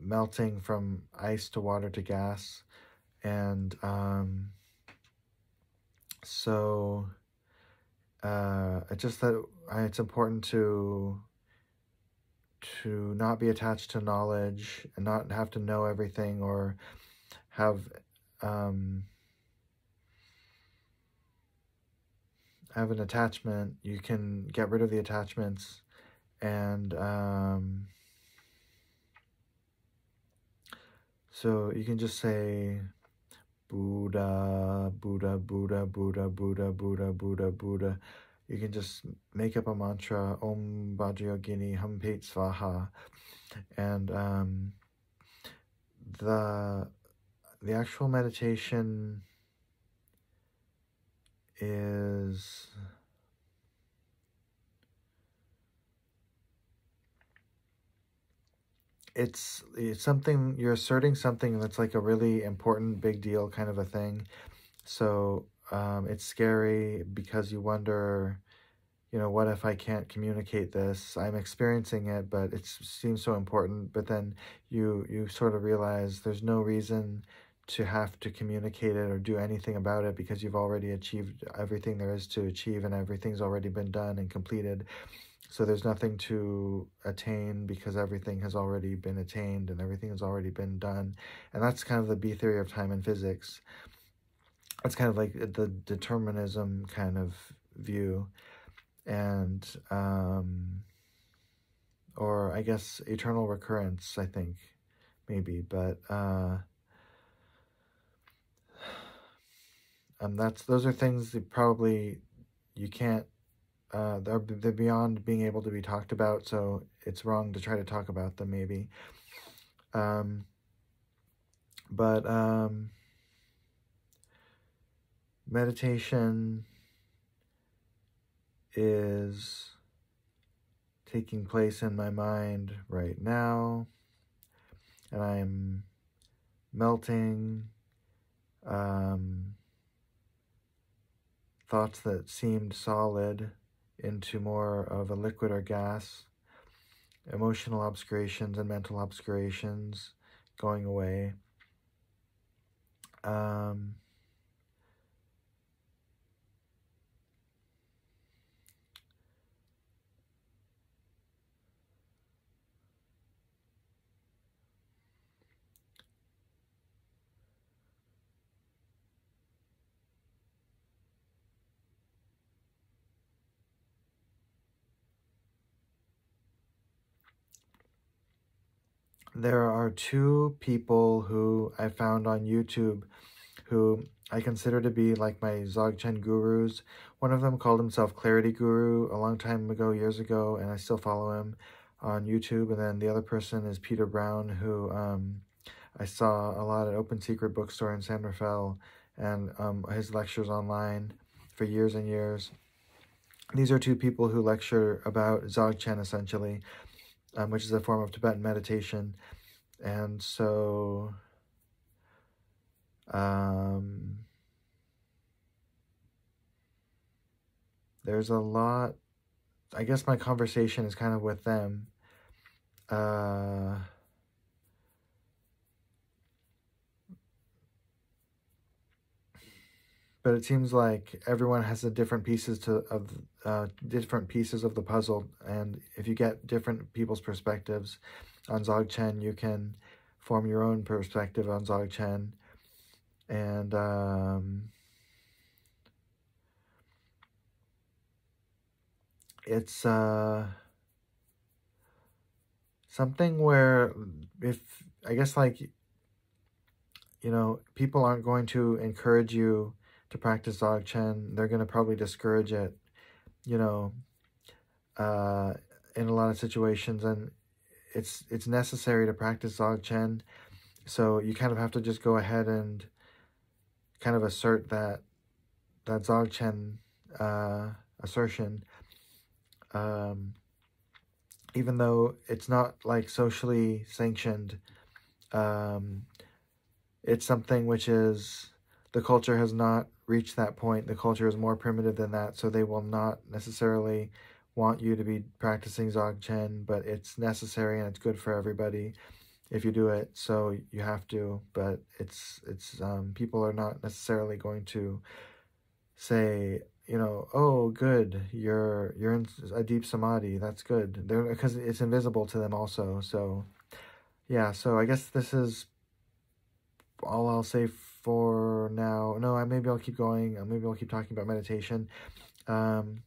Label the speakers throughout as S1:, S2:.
S1: melting from ice to water to gas. And so it's just that it's important to not be attached to knowledge and not have to know everything or have have an attachment. You can get rid of the attachments, and so you can just say Buddha, Buddha, Buddha, Buddha, Buddha, Buddha, Buddha, Buddha. You can just make up a mantra, Om Vajrayogini Hum Pate Svaha, and the actual meditation is it's something, you're asserting something that's like a really important, big deal kind of a thing. So it's scary because you wonder, you know, what if I can't communicate this? I'm experiencing it, but it seems so important. But then you sort of realize there's no reason to have to communicate it or do anything about it because you've already achieved everything there is to achieve and everything's already been done and completed. So there's nothing to attain because everything has already been attained and everything has already been done. And that's kind of the B theory of time and physics. That's kind of like the determinism kind of view. And, or I guess eternal recurrence, I think, maybe. But those are things that probably you can't, they're beyond being able to be talked about, so it's wrong to try to talk about them, maybe. But meditation is taking place in my mind right now, and I'm melting thoughts that seemed solid into more of a liquid or gas, emotional obscurations and mental obscurations going away. There are two people who I found on YouTube who I consider to be like my Dzogchen gurus. One of them called himself Clarity Guru a long time ago, years ago, and I still follow him on YouTube. And then the other person is Peter Brown, who I saw a lot at Open Secret Bookstore in San Rafael, and his lectures online for years and years. These are two people who lecture about Dzogchen, essentially, which is a form of Tibetan meditation. And so there's a lot, I guess my conversation is kind of with them. But it seems like everyone has a different pieces of the puzzle, and if you get different people's perspectives on Dzogchen, you can form your own perspective on Dzogchen. And it's something where, if I guess, like, you know, people aren't going to encourage you to practice Dzogchen. They're going to probably discourage it, you know, in a lot of situations, and it's necessary to practice Dzogchen. So you kind of have to just go ahead and kind of assert that Dzogchen assertion, even though it's not like socially sanctioned. It's something which is, the culture has not reached that point. The culture is more primitive than that, so they will not necessarily want you to be practicing Dzogchen, but it's necessary and it's good for everybody. if you do it, so you have to, but people are not necessarily going to say, oh, good, you're in a deep samadhi, that's good. Because it's invisible to them also. So yeah, so I guess this is all I'll say for now. No, maybe I'll keep going. Maybe I'll keep talking about meditation. Um,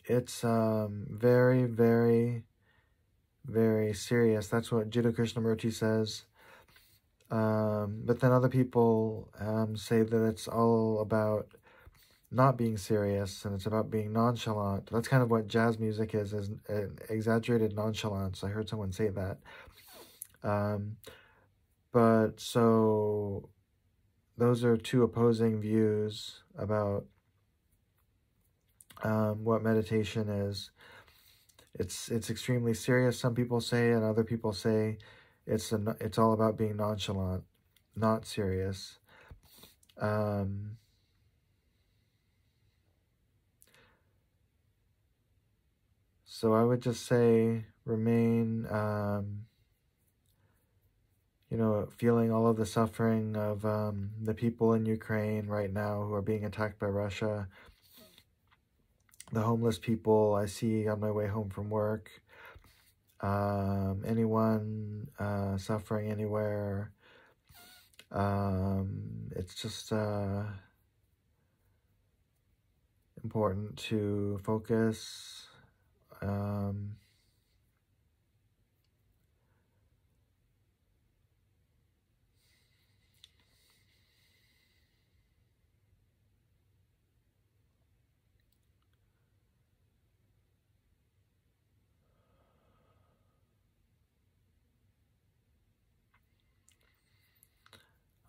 S1: it's very, very, very serious. That's what Jiddu Krishnamurti says. But then other people say that it's all about not being serious and it's about being nonchalant. That's kind of what jazz music is an exaggerated nonchalance. I heard someone say that. Um, but so those are two opposing views about what meditation is. It's extremely serious, some people say, and other people say it's all about being nonchalant, not serious. Um, so I would just say remain, feeling all of the suffering of the people in Ukraine right now who are being attacked by Russia, the homeless people I see on my way home from work, anyone suffering anywhere. It's just important to focus.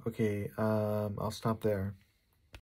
S1: Okay, I'll stop there.